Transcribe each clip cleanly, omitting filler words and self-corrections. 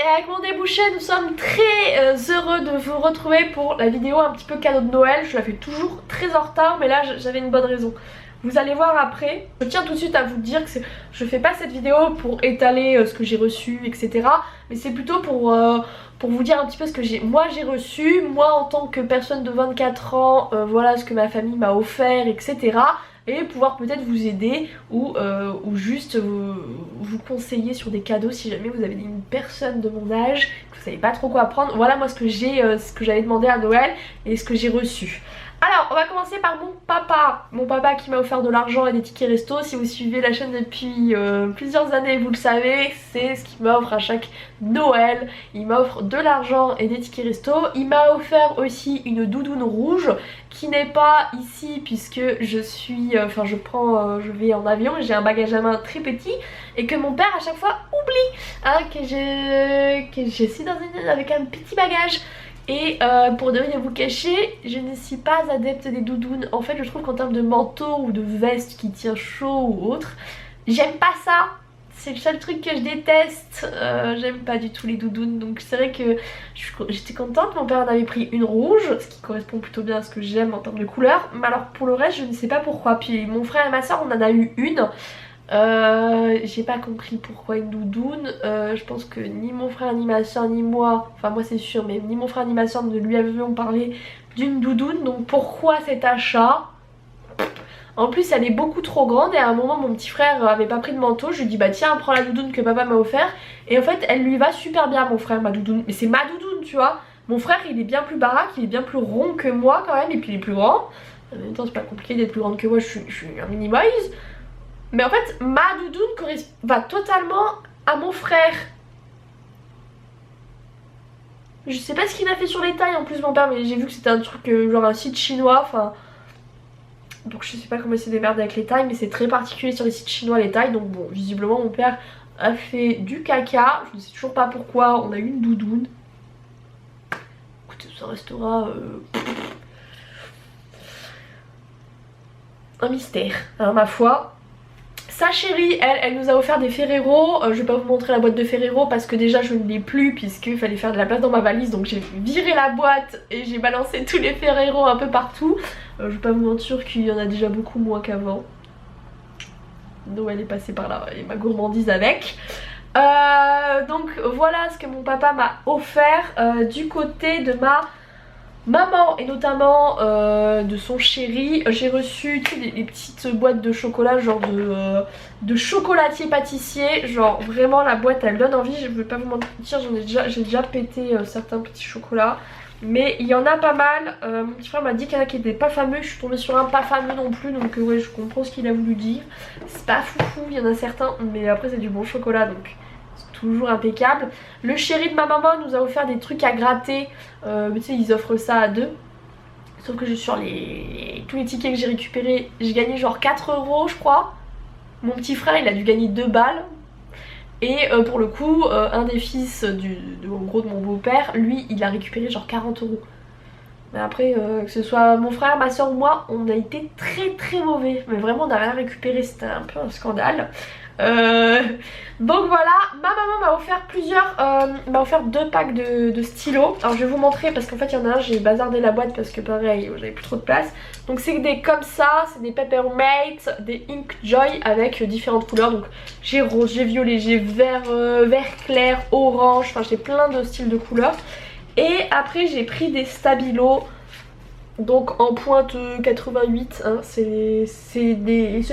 et avec mon débouché nous sommes très heureux de vous retrouver pour la vidéo un petit peu cadeau de Noël. Je la fais toujours très en retard mais là j'avais une bonne raison. Vous allez voir après. Je tiens tout de suite à vous dire que je fais pas cette vidéo pour étaler ce que j'ai reçu etc. Mais c'est plutôt pour vous dire un petit peu ce que j'ai reçu. Moi en tant que personne de 24 ans, voilà ce que ma famille m'a offert etc. Et pouvoir peut-être vous aider ou juste vous conseiller sur des cadeaux si jamais vous avez une personne de mon âge que vous savez pas trop quoi prendre. Voilà moi ce que j'avais demandé à Noël et ce que j'ai reçu. Alors on va commencer par mon papa qui m'a offert de l'argent et des tickets resto. Si vous suivez la chaîne depuis plusieurs années vous le savez, c'est ce qu'il m'offre à chaque Noël. Il m'offre de l'argent et des tickets resto. Il m'a offert aussi une doudoune rouge qui n'est pas ici puisque je vais en avion et j'ai un bagage à main très petit et que mon père à chaque fois oublie hein, que je suis avec un petit bagage. Et pour ne rien vous cacher, je ne suis pas adepte des doudounes. En fait je trouve qu'en termes de manteau ou de veste qui tient chaud ou autre, j'aime pas ça. C'est le seul truc que je déteste. J'aime pas du tout les doudounes. Donc c'est vrai que j'étais contente. Mon père en avait pris une rouge, ce qui correspond plutôt bien à ce que j'aime en termes de couleur. Mais alors pour le reste je ne sais pas pourquoi. Puis mon frère et ma soeur on en a eu une. J'ai pas compris pourquoi une doudoune. Je pense que ni mon frère ni ma soeur ni moi, enfin moi c'est sûr, mais ni mon frère ni ma soeur ne lui avions parlé d'une doudoune. Donc pourquoi cet achat? En plus elle est beaucoup trop grande et à un moment mon petit frère avait pas pris de manteau. Je lui dis bah tiens prends la doudoune que papa m'a offert. Et en fait elle lui va super bien mon frère ma doudoune. Mais c'est ma doudoune tu vois. Mon frère il est bien plus baraque, il est bien plus rond que moi quand même. Et puis il est plus grand. En même temps c'est pas compliqué d'être plus grande que moi, je suis un mini boys. Mais en fait ma doudoune va totalement à mon frère. Je sais pas ce qu'il a fait sur les tailles en plus mon père, mais j'ai vu que c'était un truc genre un site chinois, enfin. Donc je sais pas comment il s'est démerdé avec les tailles, mais c'est très particulier sur les sites chinois les tailles. Donc bon visiblement mon père a fait du caca. Je ne sais toujours pas pourquoi on a eu une doudoune. Écoutez ça restera un mystère hein, ma foi. Sa chérie, elle nous a offert des Ferrero. Je vais pas vous montrer la boîte de Ferrero parce que déjà je ne l'ai plus puisqu'il fallait faire de la place dans ma valise. Donc j'ai viré la boîte et j'ai balancé tous les Ferrero un peu partout. Je vais pas vous mentir qu'il y en a déjà beaucoup moins qu'avant. Noël est passé par là et ma gourmandise avec. Donc voilà ce que mon papa m'a offert du côté de ma maman et notamment de son chéri. J'ai reçu les petites boîtes de chocolat genre de chocolatier pâtissier. Genre vraiment la boîte elle donne envie. Je vais pas vous mentir, j'ai déjà pété certains petits chocolats. Mais il y en a pas mal. Mon petit frère m'a dit qu'il y en a qui étaient pas fameux. Je suis tombée sur un pas fameux non plus. Donc ouais je comprends ce qu'il a voulu dire. C'est pas foufou, il y en a certains. Mais après c'est du bon chocolat donc toujours impeccable. Le chéri de ma maman nous a offert des trucs à gratter. Tu sais ils offrent ça à deux. Sauf que sur tous les tickets que j'ai récupérés, j'ai gagné genre 4 € je crois. Mon petit frère il a dû gagner 2 balles. Et pour le coup un des fils en gros de mon beau-père, lui il a récupéré genre 40 €. Mais après que ce soit mon frère, ma soeur ou moi, on a été très mauvais. Mais vraiment on n'a rien récupéré, c'était un peu un scandale. Donc voilà, ma maman m'a offert 2 packs de stylos. Alors je vais vous montrer parce qu'en fait il y en a un, j'ai bazardé la boîte parce que pareil j'avais plus trop de place. Donc c'est des comme ça, c'est des Peppermate, des Ink Joy avec différentes couleurs. Donc j'ai rose, j'ai violet, j'ai vert clair, orange, enfin j'ai plein de styles de couleurs. Et après j'ai pris des Stabilo. Donc en pointe 88, hein, c'est les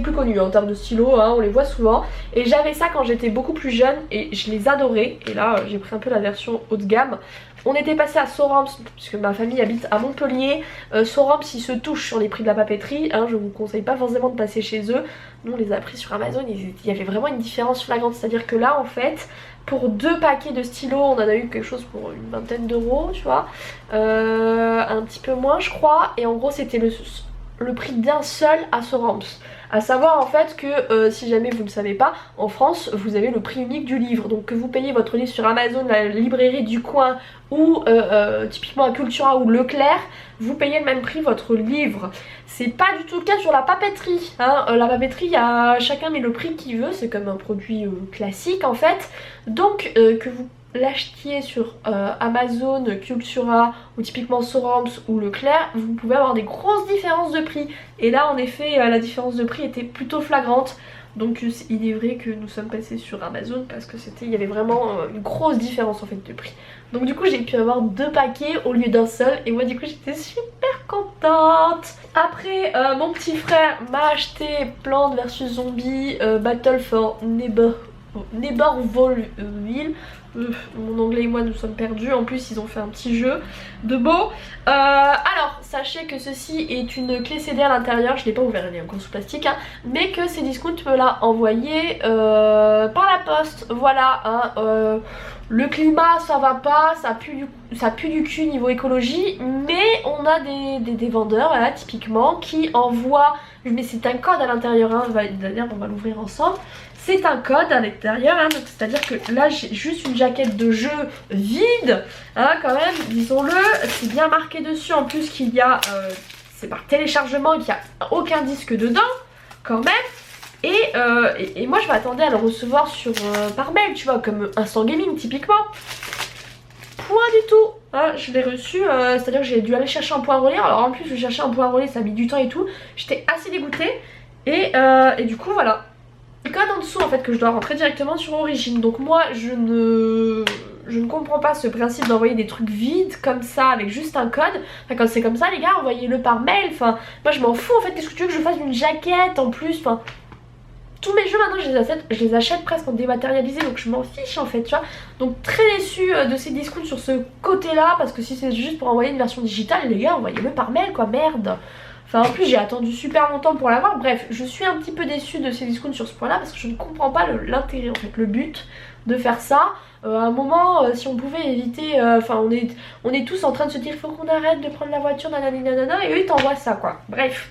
plus connus hein, en termes de stylos, hein, on les voit souvent. Et j'avais ça quand j'étais beaucoup plus jeune et je les adorais. Et là j'ai pris un peu la version haut de gamme. On était passé à Sorams puisque ma famille habite à Montpellier. Sorams ils se touchent sur les prix de la papeterie, hein, je vous conseille pas forcément de passer chez eux. Nous on les a pris sur Amazon, il y avait vraiment une différence flagrante. C'est à dire que là en fait pour 2 paquets de stylos on en a eu quelque chose pour une vingtaine d'euros tu vois, un petit peu moins je crois. Et en gros c'était le prix d'un seul à Sorams. A savoir en fait que si jamais vous ne le savez pas, en France vous avez le prix unique du livre. Donc que vous payez votre livre sur Amazon, la librairie du coin ou typiquement à Cultura ou Leclerc, vous payez le même prix votre livre. C'est pas du tout le cas sur la papeterie hein. La papeterie, chacun met le prix qu'il veut, c'est comme un produit classique en fait. Donc que vous l'achetiez sur Amazon, Cultura ou typiquement Sorams ou Leclerc, vous pouvez avoir des grosses différences de prix. Et là en effet la différence de prix était plutôt flagrante. Donc il est vrai que nous sommes passés sur Amazon parce que il y avait vraiment une grosse différence en fait de prix. Donc du coup j'ai pu avoir 2 paquets au lieu d'un seul et moi du coup j'étais super contente. Après mon petit frère m'a acheté Plants vs Zombies Battle for Neighborville. Mon anglais et moi nous sommes perdus, en plus ils ont fait un petit jeu de beau. Alors sachez que ceci est une clé CD à l'intérieur, je l'ai pas ouvert, elle est encore sous plastique hein, mais que Cdiscount me l'a envoyé par la poste, voilà hein, le climat ça va pas, ça pue du cul niveau écologie, mais on a des vendeurs voilà typiquement qui envoient, mais c'est un code à l'intérieur hein, d'ailleurs on va l'ouvrir ensemble. C'est un code à l'intérieur, hein, c'est à dire que là j'ai juste une jaquette de jeu vide, hein, quand même, disons-le, c'est bien marqué dessus en plus qu'il y a, c'est par téléchargement et qu'il n'y a aucun disque dedans, quand même, et moi je m'attendais à le recevoir par mail, tu vois, comme Instant Gaming typiquement. Point du tout, hein, je l'ai reçu, c'est à dire que j'ai dû aller chercher un point relais, alors en plus je cherchais un point relais, ça a mis du temps et tout, j'étais assez dégoûtée, et du coup voilà. Le code en dessous en fait que je dois rentrer directement sur Origin, donc moi je ne comprends pas ce principe d'envoyer des trucs vides comme ça avec juste un code. Enfin quand c'est comme ça les gars envoyez-le par mail, enfin moi je m'en fous en fait, qu'est-ce que tu veux que je fasse une jaquette en plus, enfin tous mes jeux maintenant je les achète presque en dématérialisé donc je m'en fiche en fait tu vois. Donc très déçue de Cdiscount sur ce côté là parce que si c'est juste pour envoyer une version digitale les gars envoyez-le par mail quoi, merde. Enfin en plus j'ai attendu super longtemps pour l'avoir, bref je suis un petit peu déçue de Cdiscount sur ce point là parce que je ne comprends pas l'intérêt en fait, le but de faire ça. À un moment si on pouvait éviter, enfin on est tous en train de se dire faut qu'on arrête de prendre la voiture nanani nanana et eux ils t'envoient ça quoi, bref.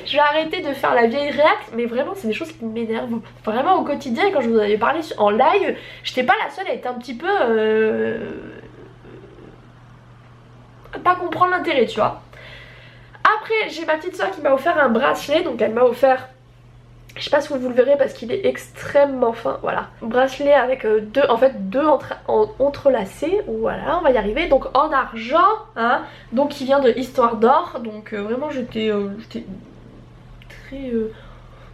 Je vais arrêter de faire la vieille réact mais vraiment c'est des choses qui m'énervent vraiment au quotidien et quand je vous en avais parlé en live j'étais pas la seule à être un petit peu à pas comprendre l'intérêt tu vois. Après j'ai ma petite soeur qui m'a offert un bracelet, donc elle m'a offert, je sais pas si vous le verrez parce qu'il est extrêmement fin, voilà, bracelet avec deux entrelacés, voilà on va y arriver, donc en argent, hein, donc qui vient de Histoire d'Or, donc vraiment j'étais très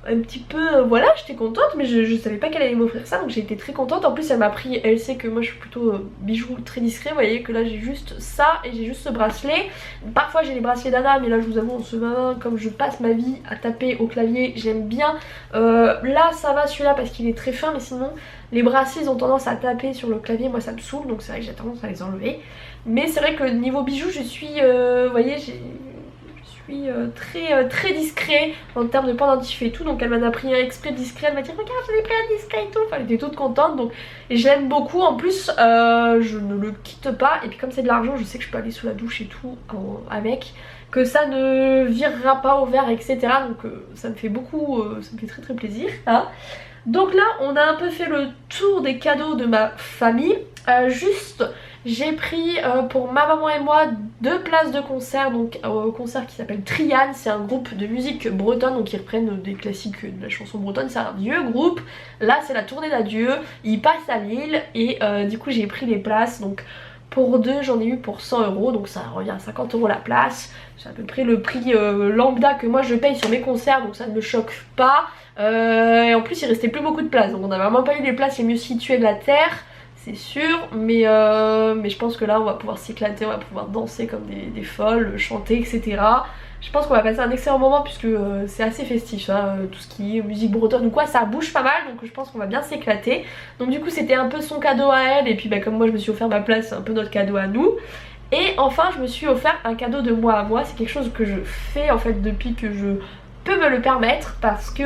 un petit peu voilà j'étais contente mais je savais pas qu'elle allait m'offrir ça donc j'ai été très contente. En plus elle m'a pris, elle sait que moi je suis plutôt bijoux très discret, vous voyez que là j'ai juste ça et j'ai juste ce bracelet. Parfois j'ai les bracelets d'Anna mais là je vous avoue en ce moment comme je passe ma vie à taper au clavier j'aime bien, là ça va celui-là parce qu'il est très fin mais sinon les bracelets ils ont tendance à taper sur le clavier, moi ça me saoule donc c'est vrai que j'ai tendance à les enlever. Mais c'est vrai que niveau bijoux je suis, vous voyez très discret en termes de pendentif et tout, donc elle m'en a pris un exprès discret, elle m'a dit regarde j'en ai pris un discret et tout, enfin elle était toute contente donc et je l'aime beaucoup en plus, je ne le quitte pas et puis comme c'est de l'argent je sais que je peux aller sous la douche et tout avec, que ça ne virera pas au vert etc, donc ça me fait beaucoup, ça me fait très plaisir hein. Donc là on a un peu fait le tour des cadeaux de ma famille, juste j'ai pris pour ma maman et moi 2 places de concert, donc au concert qui s'appelle Trian, c'est un groupe de musique bretonne, donc ils reprennent des classiques de la chanson bretonne, c'est un vieux groupe, là c'est la tournée d'adieu, ils passent à Lille et du coup j'ai pris les places, donc pour 2 j'en ai eu pour 100 €, donc ça revient à 50 € la place, c'est à peu près le prix lambda que moi je paye sur mes concerts donc ça ne me choque pas, et en plus il restait plus beaucoup de places donc on a vraiment pas eu les places les mieux situées de la terre. C'est sûr, mais je pense que là on va pouvoir s'éclater, on va pouvoir danser comme des folles, chanter etc. Je pense qu'on va passer un excellent moment puisque c'est assez festif hein, tout ce qui est musique bretonne ou quoi ça bouge pas mal donc je pense qu'on va bien s'éclater. Donc du coup c'était un peu son cadeau à elle et puis bah, comme moi je me suis offert ma place c'est un peu notre cadeau à nous. Et enfin je me suis offert un cadeau de moi à moi, c'est quelque chose que je fais en fait depuis que je peux me le permettre parce que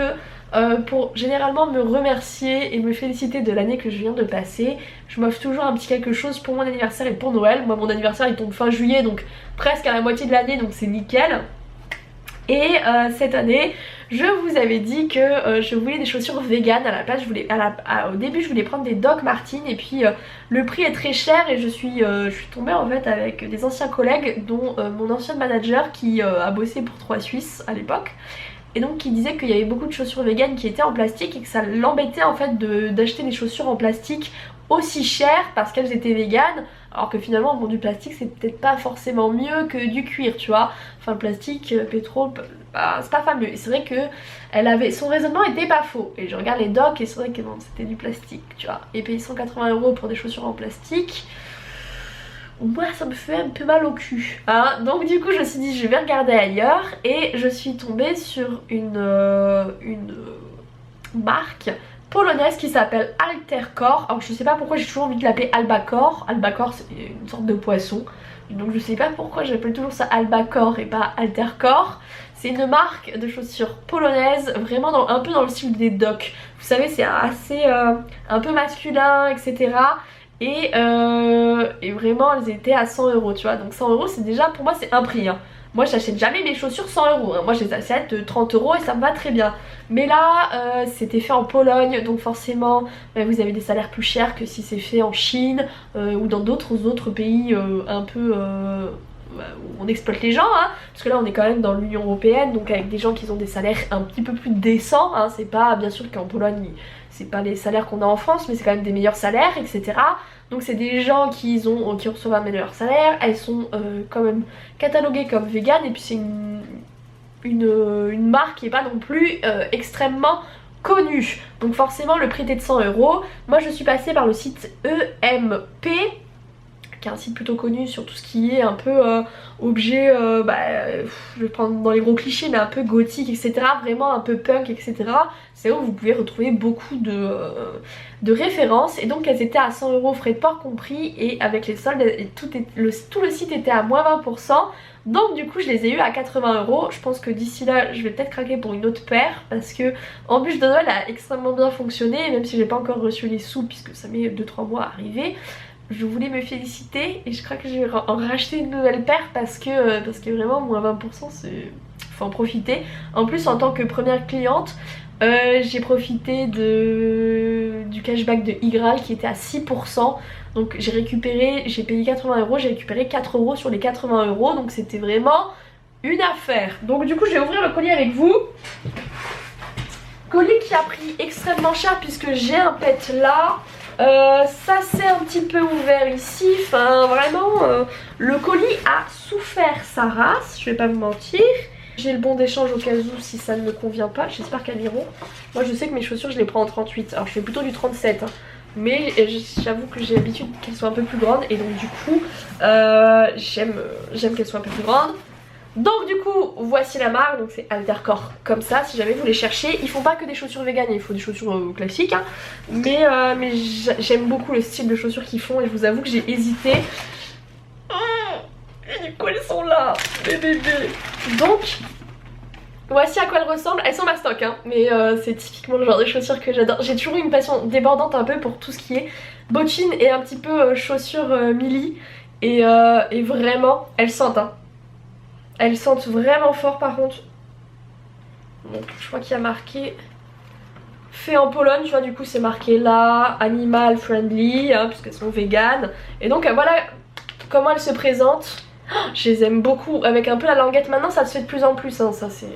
pour généralement me remercier et me féliciter de l'année que je viens de passer, je m'offre toujours un petit quelque chose pour mon anniversaire et pour Noël. Moi mon anniversaire il tombe fin juillet donc presque à la moitié de l'année donc c'est nickel. Et cette année je vous avais dit que je voulais des chaussures vegan à la place, au début je voulais prendre des Doc Martens et puis le prix est très cher et je suis tombée en fait avec des anciens collègues dont mon ancien manager qui a bossé pour 3 Suisses à l'époque. et donc qui disait qu'il y avait beaucoup de chaussures véganes qui étaient en plastique et que ça l'embêtait en fait d'acheter des chaussures en plastique aussi chères parce qu'elles étaient véganes, alors que finalement bon, du plastique c'est peut-être pas forcément mieux que du cuir, tu vois. Enfin le plastique, pétrole, bah, c'est pas fameux. Et c'est vrai que son raisonnement était pas faux. Et je regarde les docs et c'est vrai que bon, c'était du plastique, tu vois. Et payer 180 € pour des chaussures en plastique, moi ça me fait un peu mal au cul, hein. Donc du coup je me suis dit je vais regarder ailleurs et je suis tombée sur une marque polonaise qui s'appelle Altercore. Alors je sais pas pourquoi j'ai toujours envie de l'appeler Albacore. Albacore c'est une sorte de poisson, donc je sais pas pourquoi j'appelle toujours ça Albacore et pas Altercore. C'est une marque de chaussures polonaise, vraiment un peu dans le style des docks. Vous savez c'est assez un peu masculin, etc. Et vraiment elles étaient à 100 €, tu vois. Donc 100 € c'est déjà, pour moi c'est un prix, hein. Moi j'achète jamais mes chaussures 100 €, hein. Moi je les achète 30 € et ça me va très bien. Mais là c'était fait en Pologne, donc forcément bah, vous avez des salaires plus chers que si c'est fait en Chine ou dans d'autres pays un peu où on exploite les gens, hein. Parce que là on est quand même dans l'Union Européenne, donc avec des gens qui ont des salaires un petit peu plus décents, hein. C'est pas, bien sûr qu'en Pologne c'est pas les salaires qu'on a en France, mais c'est quand même des meilleurs salaires, etc. Donc c'est des gens qui reçoivent un meilleur salaire, elles sont quand même cataloguées comme vegan, et puis c'est une marque qui est pas non plus extrêmement connue. Donc forcément le prix était de 100 €. Moi je suis passée par le site EMP, qui est un site plutôt connu sur tout ce qui est un peu objet, je vais prendre dans les gros clichés, mais un peu gothique, etc. Vraiment un peu punk, etc. C'est où vous pouvez retrouver beaucoup de références. Et donc elles étaient à 100 € frais de port compris, et avec les soldes, tout le site était à moins 20%. Donc du coup je les ai eu à 80 €. Je pense que d'ici là je vais peut-être craquer pour une autre paire, parce que en bûche de Noël a extrêmement bien fonctionné, même si j'ai pas encore reçu les sous puisque ça met 2-3 mois à arriver. Je voulais me féliciter et je crois que je vais en racheter une nouvelle paire parce que vraiment moins 20% faut en profiter. En plus en tant que première cliente j'ai profité du cashback de Igral qui était à 6%. Donc j'ai payé 80 €, j'ai récupéré 4 € sur les 80 €, donc c'était vraiment une affaire. Donc du coup je vais ouvrir le colis avec vous. Colis qui a pris extrêmement cher puisque j'ai un pet là. Ça c'est un petit peu ouvert ici, enfin vraiment le colis a souffert sa race, je vais pas vous mentir. J'ai le bon d'échange au cas où si ça ne me convient pas, j'espère qu'elles iront. Moi je sais que mes chaussures je les prends en 38, alors je fais plutôt du 37 hein. Mais j'avoue que j'ai l'habitude qu'elles soient un peu plus grandes et donc du coup j'aime qu'elles soient un peu plus grandes. Donc du coup voici la marque, donc c'est Altercore comme ça si jamais vous les cherchez. Ils font pas que des chaussures véganes, il faut des chaussures classiques hein. Mais j'aime beaucoup le style de chaussures qu'ils font et je vous avoue que j'ai hésité. Et du coup elles sont là, les bébés. Donc voici à quoi elles ressemblent. Elles sont mastoc hein, mais c'est typiquement le genre de chaussures que j'adore. J'ai toujours eu une passion débordante un peu pour tout ce qui est bottines et un petit peu chaussures mili. Et vraiment elles sentent hein. Elles sentent vraiment fort par contre. Donc je crois qu'il y a marqué fait en Pologne, tu vois, du coup c'est marqué là, animal friendly, hein, puisqu'elles sont véganes. Et donc voilà comment elles se présentent. Oh, je les aime beaucoup, avec un peu la languette. Maintenant ça se fait de plus en plus, hein. Ça c'est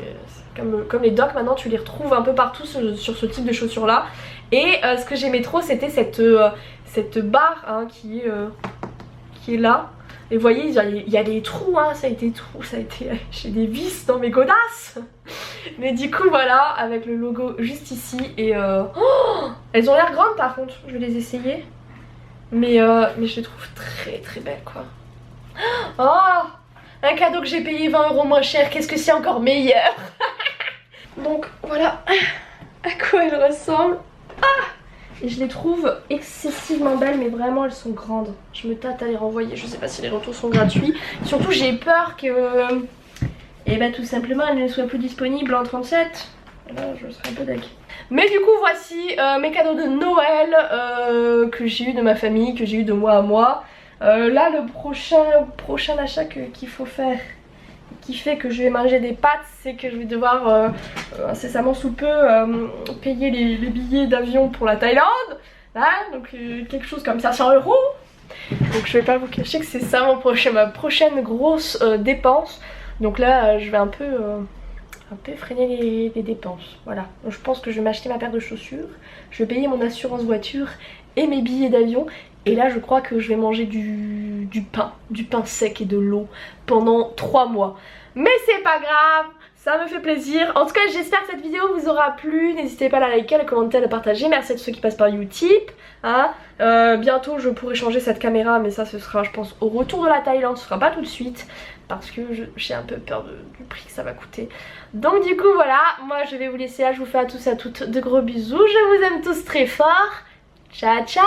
comme les docks, maintenant tu les retrouves un peu partout sur ce type de chaussures là. Et ce que j'aimais trop c'était cette barre hein, qui est là. Et vous voyez, il y a des trous, hein, j'ai des vis dans mes godasses. Mais du coup voilà, avec le logo juste ici. Et oh, elles ont l'air grandes par contre, je vais les essayer. Mais je les trouve très très belles quoi. Oh, un cadeau que j'ai payé 20 € moins cher, qu'est-ce que c'est encore meilleur. Donc voilà à quoi elles ressemblent. Ah, et je les trouve excessivement belles, mais vraiment elles sont grandes. Je me tâte à les renvoyer, je sais pas si les retours sont gratuits. Surtout j'ai peur que tout simplement elles ne soient plus disponibles en 37. Là je serais un peu deg. Mais du coup voici mes cadeaux de Noël que j'ai eu de ma famille, que j'ai eu de moi à moi. Là le prochain achat qu'il faut faire, qui fait que je vais manger des pâtes, c'est que je vais devoir incessamment sous peu payer les billets d'avion pour la Thaïlande. Là, donc quelque chose comme 500 €. Donc je vais pas vous cacher que c'est ça ma prochaine grosse dépense. Donc là je vais un peu un peu freiner les dépenses. Voilà, donc je pense que je vais m'acheter ma paire de chaussures, je vais payer mon assurance voiture et mes billets d'avion. Et là je crois que je vais manger du pain sec et de l'eau pendant 3 mois. Mais c'est pas grave, ça me fait plaisir. En tout cas j'espère que cette vidéo vous aura plu. N'hésitez pas à la liker, à la commenter, à la partager. Merci à tous ceux qui passent par Utip. Hein. Bientôt je pourrai changer cette caméra, mais ça ce sera je pense au retour de la Thaïlande. Ce sera pas tout de suite parce que j'ai un peu peur du prix que ça va coûter. Donc du coup voilà, moi je vais vous laisser là. Je vous fais à tous et à toutes de gros bisous. Je vous aime tous très fort. Ciao ciao.